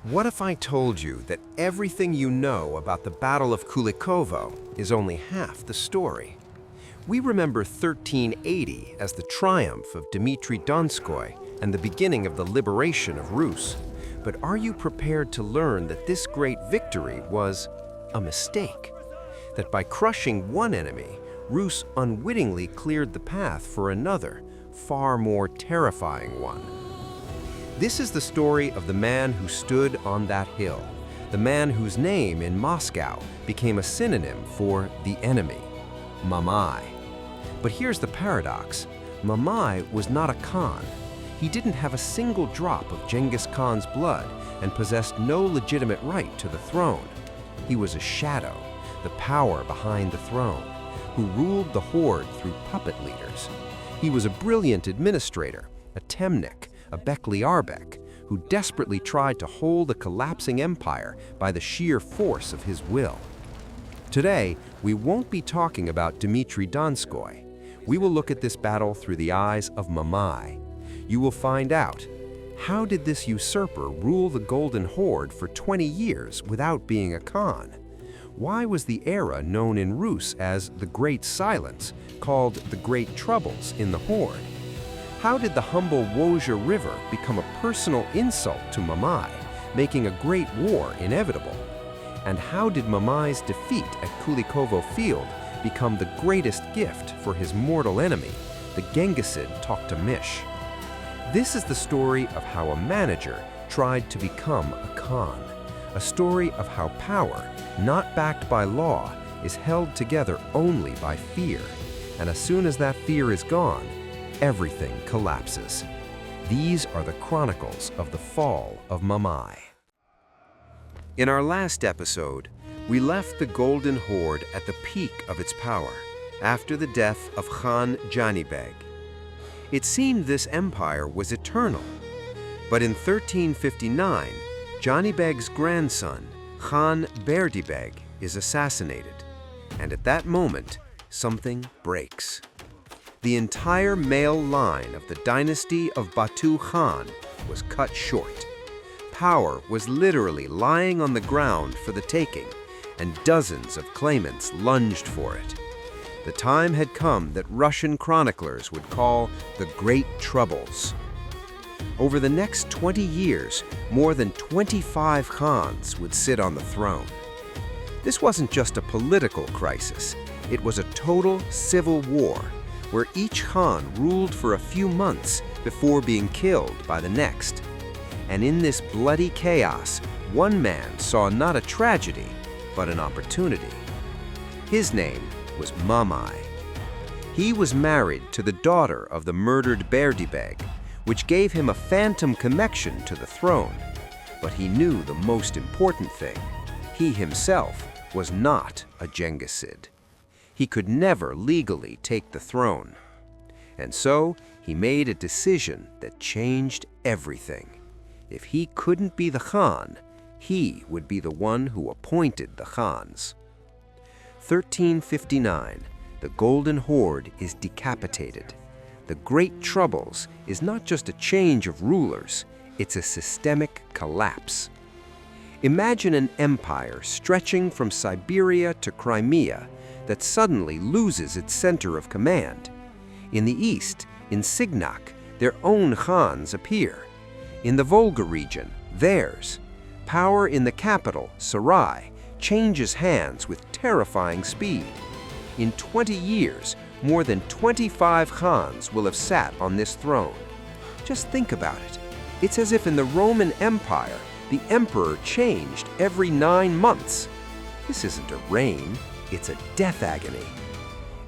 What if I told you that everything you know about the Battle of Kulikovo is only half the story? We remember 1380 as the triumph of Dmitry Donskoy and the beginning of the liberation of Rus. But are you prepared to learn that this great victory was a mistake? That by crushing one enemy, Rus unwittingly cleared the path for another, far more terrifying one. This is the story of the man who stood on that hill, the man whose name in Moscow became a synonym for the enemy, Mamai. But here's the paradox. Mamai was not a Khan. He didn't have a single drop of Genghis Khan's blood and possessed no legitimate right to the throne. He was a shadow, the power behind the throne, who ruled the horde through puppet leaders. He was a brilliant administrator, a temnik, a Bekliarbek, who desperately tried to hold a collapsing empire by the sheer force of his will. Today, we won't be talking about Dmitry Donskoy. We will look at this battle through the eyes of Mamai. You will find out, how did this usurper rule the Golden Horde for 20 years without being a Khan? Why was the era known in Rus as the Great Silence, called the Great Troubles in the Horde? How did the humble Vozha River become a personal insult to Mamai, making a great war inevitable? And how did Mamai's defeat at Kulikovo Field become the greatest gift for his mortal enemy, the Genghisid Tokhtamysh? This is the story of how a manager tried to become a Khan, a story of how power, not backed by law, is held together only by fear, and as soon as that fear is gone, everything collapses. These are the chronicles of the fall of Mamai. In our last episode, we left the Golden Horde at the peak of its power, after the death of Khan Janibeg. It seemed this empire was eternal, but in 1359, Janibeg's grandson, Khan Berdibeg, is assassinated, and at that moment, something breaks. The entire male line of the dynasty of Batu Khan was cut short. Power was literally lying on the ground for the taking, and dozens of claimants lunged for it. The time had come that Russian chroniclers would call the Great Troubles. Over the next 20 years, more than 25 Khans would sit on the throne. This wasn't just a political crisis, it was a total civil war, where each Khan ruled for a few months before being killed by the next. And in this bloody chaos, one man saw not a tragedy, but an opportunity. His name was Mamai. He was married to the daughter of the murdered Berdibeg, which gave him a phantom connection to the throne. But he knew the most important thing. He himself was not a Genghisid. He could never legally take the throne. And so he made a decision that changed everything. If he couldn't be the Khan, he would be the one who appointed the Khans. 1359, the Golden Horde is decapitated. The Great Troubles is not just a change of rulers, it's a systemic collapse. Imagine an empire stretching from Siberia to Crimea that suddenly loses its center of command. In the east, in Signak, their own Khans appear. In the Volga region, theirs. Power in the capital, Sarai, changes hands with terrifying speed. In 20 years, more than 25 Khans will have sat on this throne. Just think about it. It's as if in the Roman Empire, the emperor changed every 9 months. This isn't a reign. It's a death agony.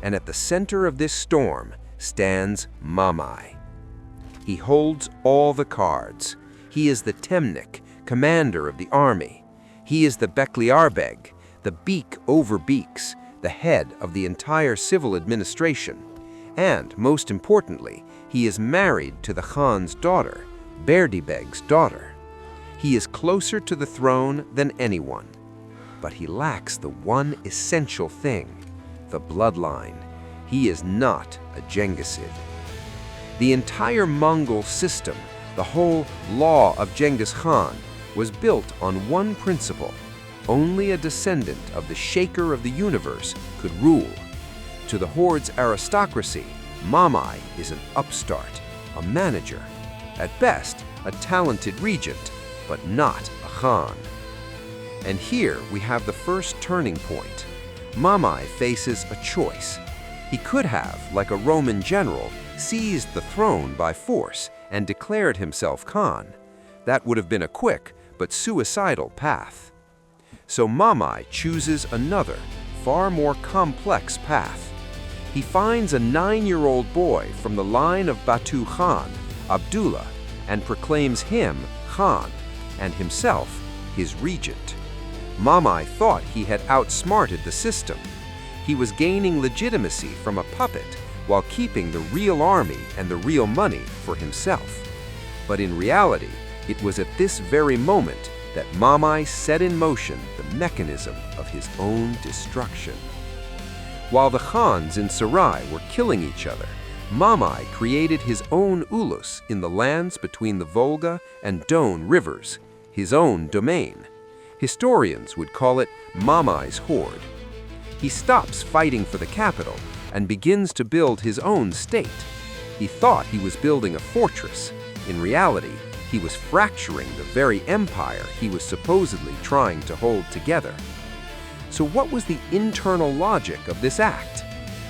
And at the center of this storm stands Mamai. He holds all the cards. He is the temnik, commander of the army. He is the Bekliarbeg, the beak over beaks, the head of the entire civil administration. And, most importantly, he is married to the Khan's daughter, Berdibeg's daughter. He is closer to the throne than anyone. But he lacks the one essential thing, the bloodline. He is not a Genghisid. The entire Mongol system, the whole law of Genghis Khan, was built on one principle: only a descendant of the Shaker of the universe could rule. To the Horde's aristocracy, Mamai is an upstart, a manager, at best a talented regent, but not a Khan. And here we have the first turning point. Mamai faces a choice. He could have, like a Roman general, seized the throne by force and declared himself Khan. That would have been a quick but suicidal path. So Mamai chooses another, far more complex path. He finds a 9-year-old boy from the line of Batu Khan, Abdullah, and proclaims him Khan, and himself his regent. Mamai thought he had outsmarted the system. He was gaining legitimacy from a puppet while keeping the real army and the real money for himself. But in reality, it was at this very moment that Mamai set in motion the mechanism of his own destruction. While the Khans in Sarai were killing each other, Mamai created his own ulus in the lands between the Volga and Don rivers, his own domain. Historians would call it Mamai's Horde. He stops fighting for the capital and begins to build his own state. He thought he was building a fortress. In reality, he was fracturing the very empire he was supposedly trying to hold together. So what was the internal logic of this act?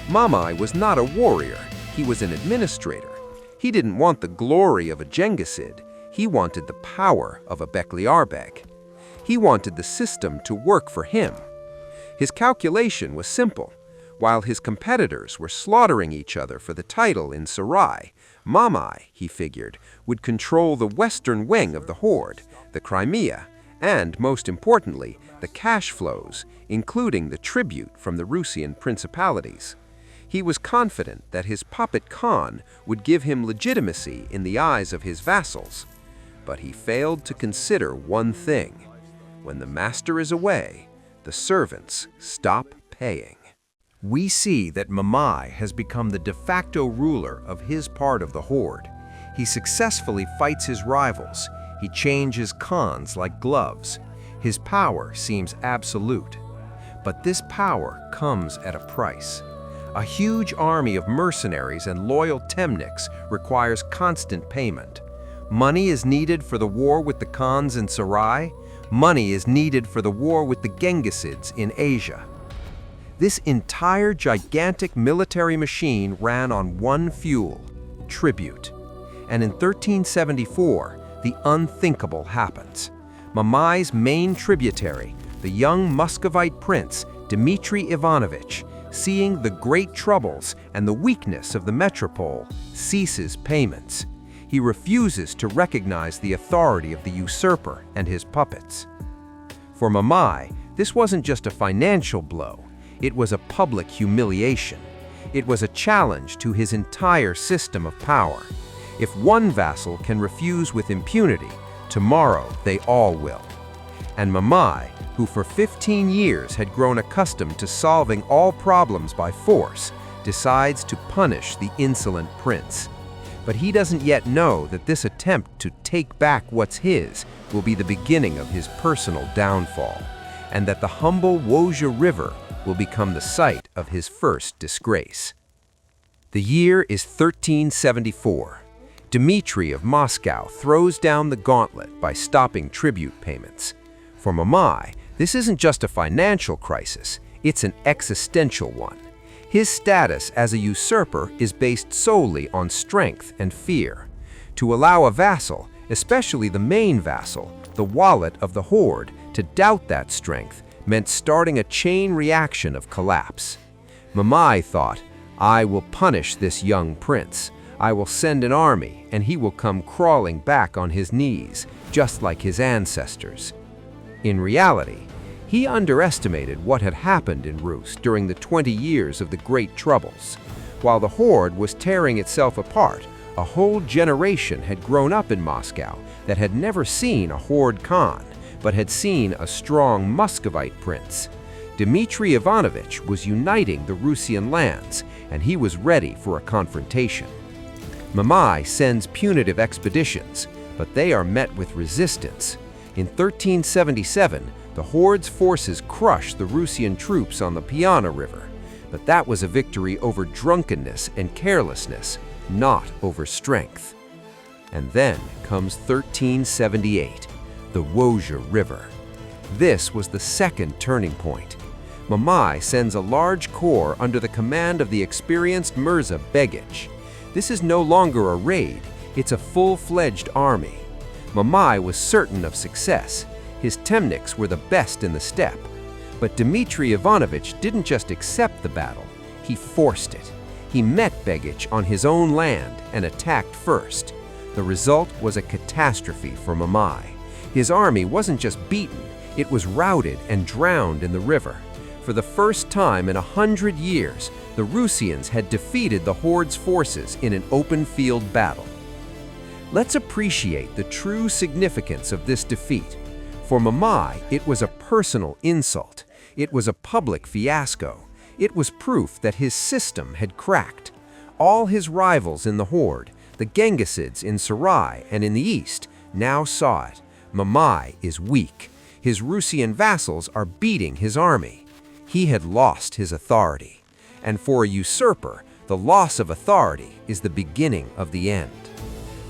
Mamai was not a warrior, he was an administrator. He didn't want the glory of a Genghisid, he wanted the power of a Bekliarbeg. He wanted the system to work for him. His calculation was simple. While his competitors were slaughtering each other for the title in Sarai, Mamai, he figured, would control the western wing of the Horde, the Crimea, and, most importantly, the cash flows, including the tribute from the Rusian principalities. He was confident that his puppet Khan would give him legitimacy in the eyes of his vassals. But he failed to consider one thing. When the master is away, the servants stop paying. We see that Mamai has become the de facto ruler of his part of the Horde. He successfully fights his rivals. He changes Khans like gloves. His power seems absolute. But this power comes at a price. A huge army of mercenaries and loyal Temniks requires constant payment. Money is needed for the war with the Khans in Sarai. Money is needed for the war with the Genghisids in Asia. This entire gigantic military machine ran on one fuel: tribute. And in 1374, the unthinkable happens. Mamai's main tributary, the young Muscovite prince Dmitry Ivanovich, seeing the great troubles and the weakness of the metropole, ceases payments. He refuses to recognize the authority of the usurper and his puppets. For Mamai, this wasn't just a financial blow. It was a public humiliation. It was a challenge to his entire system of power. If one vassal can refuse with impunity, tomorrow they all will. And Mamai, who for 15 years had grown accustomed to solving all problems by force, decides to punish the insolent prince. But he doesn't yet know that this attempt to take back what's his will be the beginning of his personal downfall, and that the humble Vozha River will become the site of his first disgrace. The year is 1374. Dmitry of Moscow throws down the gauntlet by stopping tribute payments. For Mamai, this isn't just a financial crisis, it's an existential one. His status as a usurper is based solely on strength and fear. To allow a vassal, especially the main vassal, the wallet of the Horde, to doubt that strength meant starting a chain reaction of collapse. Mamai thought, I will punish this young prince. I will send an army, and he will come crawling back on his knees, just like his ancestors. In reality, he underestimated what had happened in Rus during the 20 years of the Great Troubles. While the Horde was tearing itself apart, a whole generation had grown up in Moscow that had never seen a Horde Khan, but had seen a strong Muscovite prince. Dmitry Ivanovich was uniting the Rusian lands, and he was ready for a confrontation. Mamai sends punitive expeditions, but they are met with resistance. In 1377, the Horde's forces crushed the Rusian troops on the Piana River, but that was a victory over drunkenness and carelessness, not over strength. And then comes 1378, the Vozha River. This was the second turning point. Mamai sends a large corps under the command of the experienced Mirza Begich. This is no longer a raid, it's a full-fledged army. Mamai was certain of success. His temniks were the best in the steppe. But Dmitry Ivanovich didn't just accept the battle, he forced it. He met Begich on his own land and attacked first. The result was a catastrophe for Mamai. His army wasn't just beaten, it was routed and drowned in the river. For the first time in 100 years, the Rusians had defeated the Horde's forces in an open-field battle. Let's appreciate the true significance of this defeat. For Mamai, it was a personal insult. It was a public fiasco. It was proof that his system had cracked. All his rivals in the Horde, the Genghisids in Sarai and in the east, now saw it. Mamai is weak. His Rusian vassals are beating his army. He had lost his authority. And for a usurper, the loss of authority is the beginning of the end.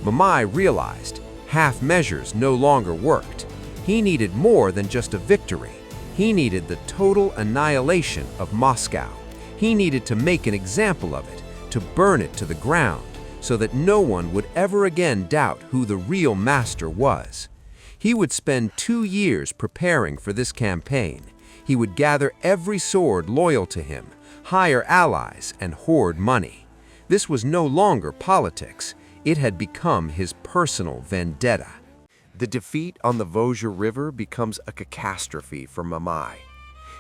Mamai realized half measures no longer worked. He needed more than just a victory. He needed the total annihilation of Moscow. He needed to make an example of it, to burn it to the ground, so that no one would ever again doubt who the real master was. He would spend 2 years preparing for this campaign. He would gather every sword loyal to him, hire allies, and hoard money. This was no longer politics. It had become his personal vendetta. The defeat on the Vozha River becomes a catastrophe for Mamai.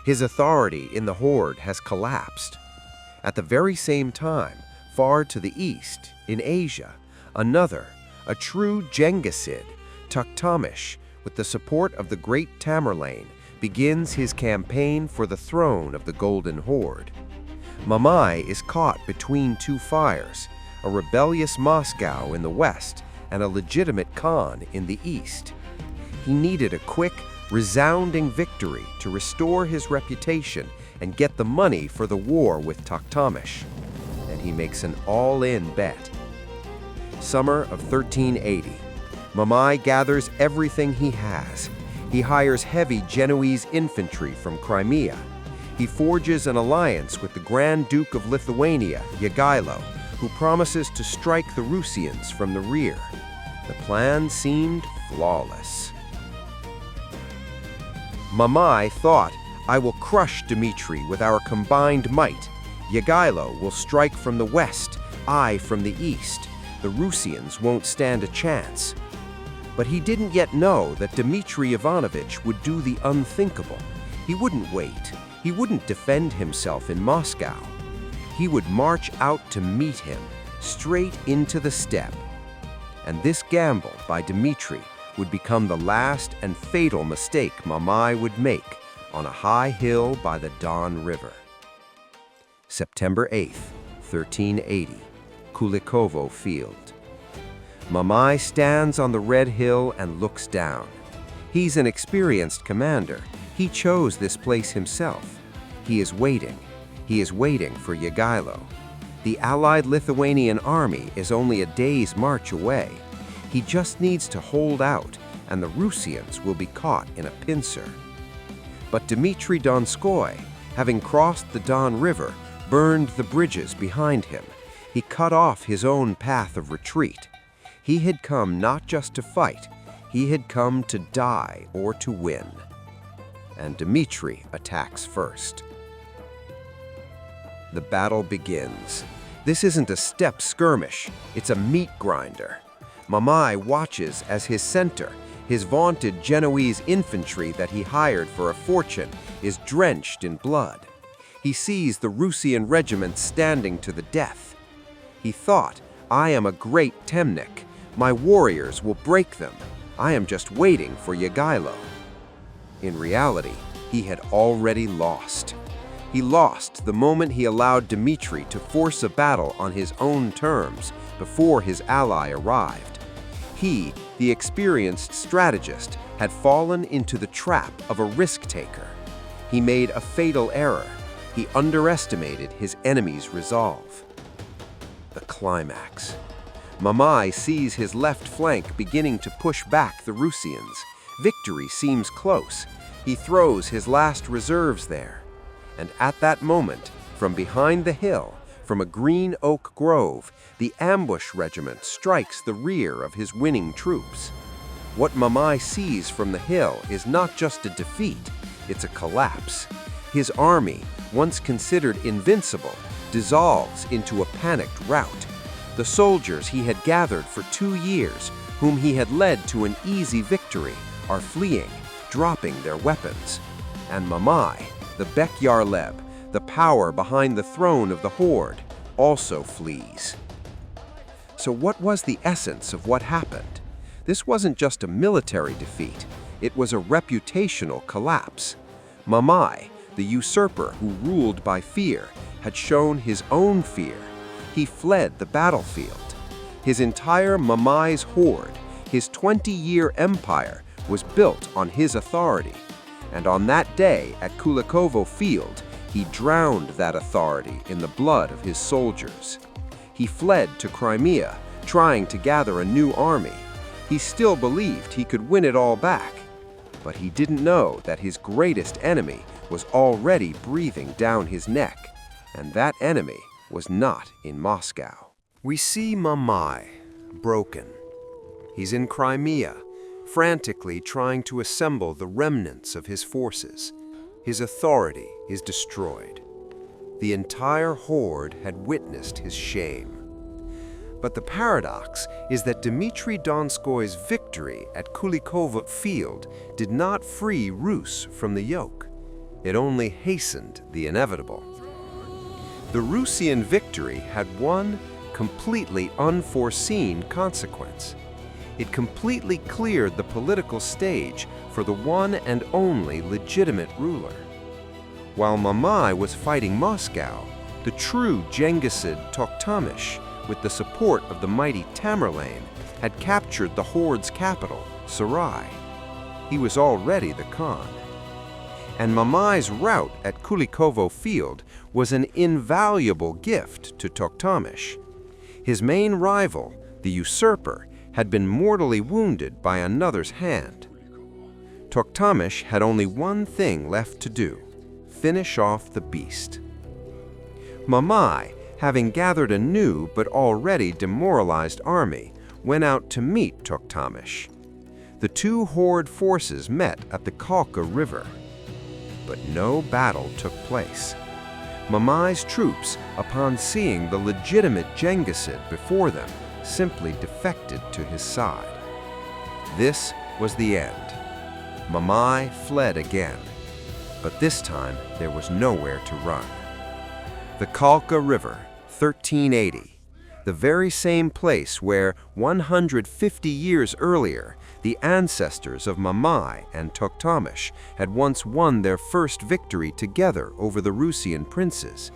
His authority in the Horde has collapsed. At the very same time, far to the east, in Asia, another, a true Genghisid, Tokhtamysh, with the support of the great Tamerlane, begins his campaign for the throne of the Golden Horde. Mamai is caught between two fires, a rebellious Moscow in the west and a legitimate Khan in the east. He needed a quick, resounding victory to restore his reputation and get the money for the war with Tokhtamysh. And he makes an all-in bet. Summer of 1380. Mamai gathers everything he has. He hires heavy Genoese infantry from Crimea. He forges an alliance with the Grand Duke of Lithuania, Jogaila, who promises to strike the Rusians from the rear. The plan seemed flawless. Mamai thought, "I will crush Dmitry with our combined might. Jogaila will strike from the west, I from the east. The Rusians won't stand a chance." But he didn't yet know that Dmitry Ivanovich would do the unthinkable. He wouldn't wait. He wouldn't defend himself in Moscow. He would march out to meet him, straight into the steppe. And this gamble by Dmitry would become the last and fatal mistake Mamai would make on a high hill by the Don River. September 8th, 1380, Kulikovo Field. Mamai stands on the red hill and looks down. He's an experienced commander. He chose this place himself. He is waiting. He is waiting for Jogaila. The allied Lithuanian army is only a day's march away. He just needs to hold out, and the Rusians will be caught in a pincer. But Dmitry Donskoy, having crossed the Don River, burned the bridges behind him. He cut off his own path of retreat. He had come not just to fight, he had come to die or to win. And Dmitry attacks first. The battle begins. This isn't a steppe skirmish, it's a meat grinder. Mamai watches as his center, his vaunted Genoese infantry that he hired for a fortune, is drenched in blood. He sees the Rusian regiment standing to the death. He thought, "I am a great temnik. My warriors will break them. I am just waiting for Jogaila." In reality, he had already lost. He lost the moment he allowed Dmitry to force a battle on his own terms before his ally arrived. He, the experienced strategist, had fallen into the trap of a risk-taker. He made a fatal error. He underestimated his enemy's resolve. The climax. Mamai sees his left flank beginning to push back the Russians. Victory seems close. He throws his last reserves there. And at that moment, from behind the hill, from a green oak grove, the ambush regiment strikes the rear of his winning troops. What Mamai sees from the hill is not just a defeat, it's a collapse. His army, once considered invincible, dissolves into a panicked rout. The soldiers he had gathered for 2 years, whom he had led to an easy victory, are fleeing, dropping their weapons. And Mamai, the Bek Yarleb, the power behind the throne of the Horde, also flees. So what was the essence of what happened? This wasn't just a military defeat, it was a reputational collapse. Mamai, the usurper who ruled by fear, had shown his own fear. He fled the battlefield. His entire Mamai's horde, his 20-year empire, was built on his authority. And on that day at Kulikovo field, he drowned that authority in the blood of his soldiers. He fled to Crimea, trying to gather a new army. He still believed he could win it all back. But he didn't know that his greatest enemy was already breathing down his neck, and that enemy was not in Moscow. We see Mamai, broken. He's in Crimea, frantically trying to assemble the remnants of his forces. His authority is destroyed. The entire horde had witnessed his shame. But the paradox is that Dmitry Donskoy's victory at Kulikovo field did not free Rus from the yoke. It only hastened the inevitable. The Rusian victory had one completely unforeseen consequence. It completely cleared the political stage for the one and only legitimate ruler. While Mamai was fighting Moscow, the true Genghisid Tokhtamysh, with the support of the mighty Tamerlane, had captured the horde's capital, Sarai. He was already the Khan. And Mamai's rout at Kulikovo field was an invaluable gift to Tokhtamysh. His main rival, the Usurper, had been mortally wounded by another's hand. Tokhtamysh had only one thing left to do: finish off the beast. Mamai, having gathered a new but already demoralized army, went out to meet Tokhtamysh. The two horde forces met at the Kalka River. But no battle took place. Mamai's troops, upon seeing the legitimate Genghisid before them, simply defected to his side. This was the end. Mamai fled again, but this time there was nowhere to run. The Kalka River, 1380, the very same place where 150 years earlier the ancestors of Mamai and Tokhtamysh had once won their first victory together over the Rusian princes.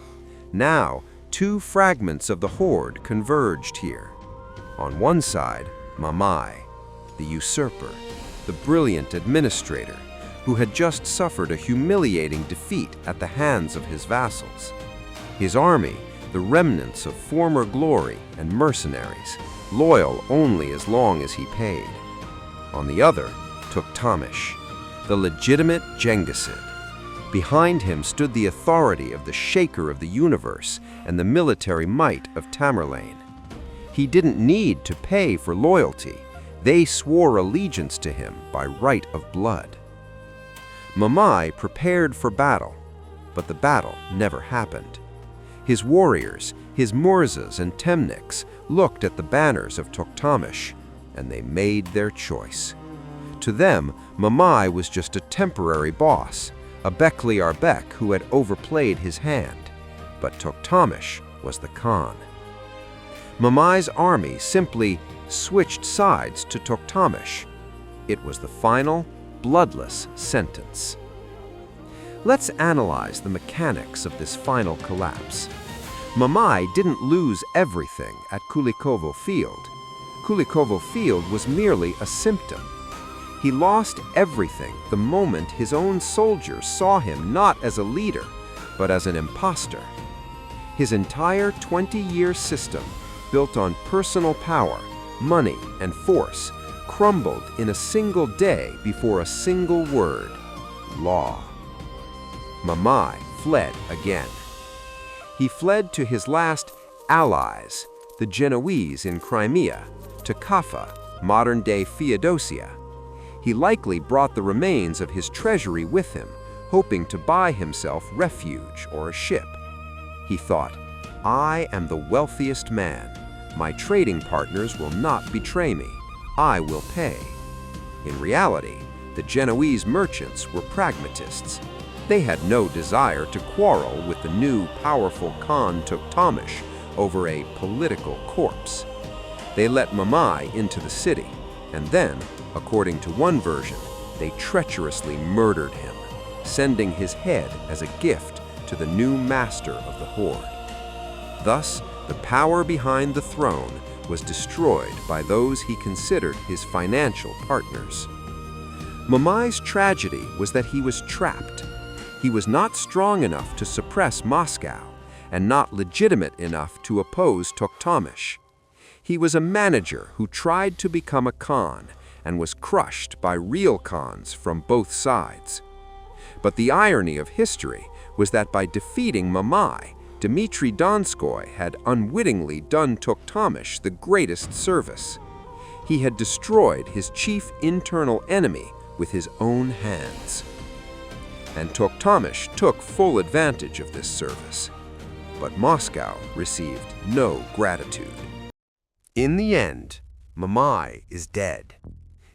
Now, two fragments of the horde converged here. On one side, Mamai, the usurper, the brilliant administrator, who had just suffered a humiliating defeat at the hands of his vassals. His army, the remnants of former glory and mercenaries, loyal only as long as he paid. On the other, Tokhtamysh, the legitimate Genghisid. Behind him stood the authority of the Shaker of the universe and the military might of Tamerlane. He didn't need to pay for loyalty. They swore allegiance to him by right of blood. Mamai prepared for battle, but the battle never happened. His warriors, his Murzas and Temniks, looked at the banners of Tokhtamysh, and they made their choice. To them, Mamai was just a temporary boss, a Bekliarbek who had overplayed his hand, but Tokhtamysh was the Khan. Mamai's army simply switched sides to Tokhtamysh. It was the final, bloodless sentence. Let's analyze the mechanics of this final collapse. Mamai didn't lose everything at Kulikovo field. Kulikovo field was merely a symptom. He lost everything the moment his own soldiers saw him not as a leader, but as an impostor. His entire 20-year system, built on personal power, money, and force, crumbled in a single day before a single word: law. Mamai fled again. He fled to his last allies, the Genoese in Crimea, to Caffa, modern-day Feodosia. He likely brought the remains of his treasury with him, hoping to buy himself refuge or a ship. He thought, "I am the wealthiest man. My trading partners will not betray me. I will pay." In reality, the Genoese merchants were pragmatists. They had no desire to quarrel with the new powerful Khan Tokhtamysh over a political corpse. They let Mamai into the city, and then, according to one version, they treacherously murdered him, sending his head as a gift to the new master of the horde. Thus, the power behind the throne was destroyed by those he considered his financial partners. Mamai's tragedy was that he was trapped. He was not strong enough to suppress Moscow and not legitimate enough to oppose Tokhtamysh. He was a manager who tried to become a Khan and was crushed by real Khans from both sides. But the irony of history was that by defeating Mamai, Dmitry Donskoy had unwittingly done Tokhtamysh the greatest service. He had destroyed his chief internal enemy with his own hands. And Tokhtamysh took full advantage of this service. But Moscow received no gratitude. In the end, Mamai is dead.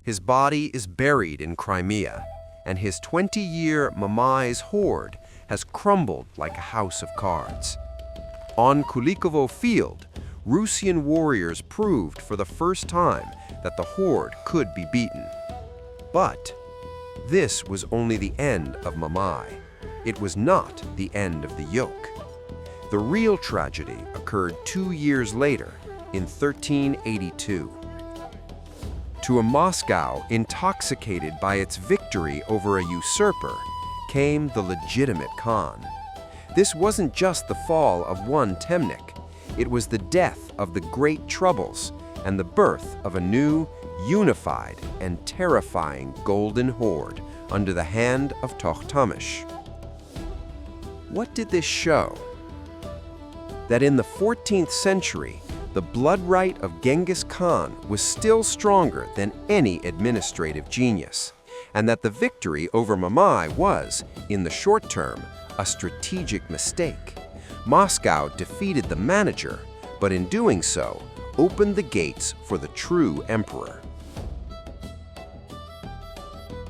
His body is buried in Crimea, and his 20-year Mamai's horde has crumbled like a house of cards. On Kulikovo field, Russian warriors proved for the first time that the horde could be beaten. But this was only the end of Mamai. It was not the end of the Yoke. The real tragedy occurred 2 years later, in 1382. To a Moscow intoxicated by its victory over a usurper came the legitimate Khan. This wasn't just the fall of one Temnik. It was the death of the Great Troubles and the birth of a new, unified, and terrifying Golden Horde under the hand of Tokhtamysh. What did this show? That in the 14th century, the blood right of Genghis Khan was still stronger than any administrative genius, and that the victory over Mamai was, in the short term, a strategic mistake. Moscow defeated the manager, but in doing so, opened the gates for the true emperor.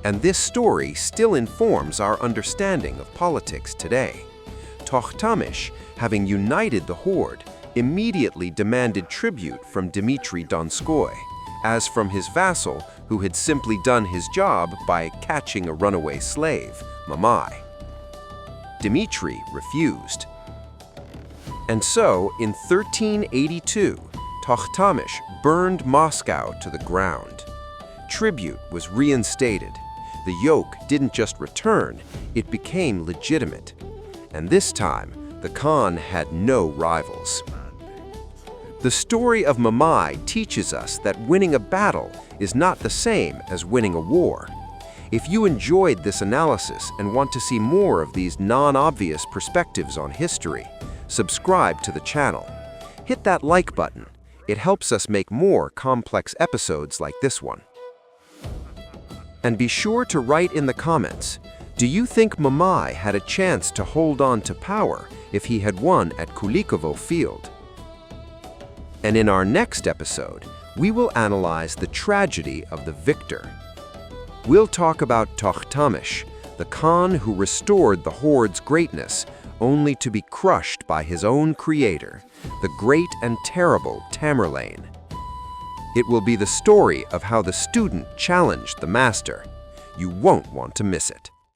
And this story still informs our understanding of politics today. Tokhtamysh, having united the horde, immediately demanded tribute from Dmitry Donskoy, as from his vassal who had simply done his job by catching a runaway slave, Mamai. Dmitry refused. And so, in 1382, Tokhtamysh burned Moscow to the ground. Tribute was reinstated. The yoke didn't just return, it became legitimate. And this time, the Khan had no rivals. The story of Mamai teaches us that winning a battle is not the same as winning a war. If you enjoyed this analysis and want to see more of these non-obvious perspectives on history, subscribe to the channel. Hit that like button. It helps us make more complex episodes like this one. And be sure to write in the comments, do you think Mamai had a chance to hold on to power if he had won at Kulikovo field? And in our next episode, we will analyze the tragedy of the victor. We'll talk about Tokhtamysh, the Khan who restored the horde's greatness, only to be crushed by his own creator, the great and terrible Tamerlane. It will be the story of how the student challenged the master. You won't want to miss it.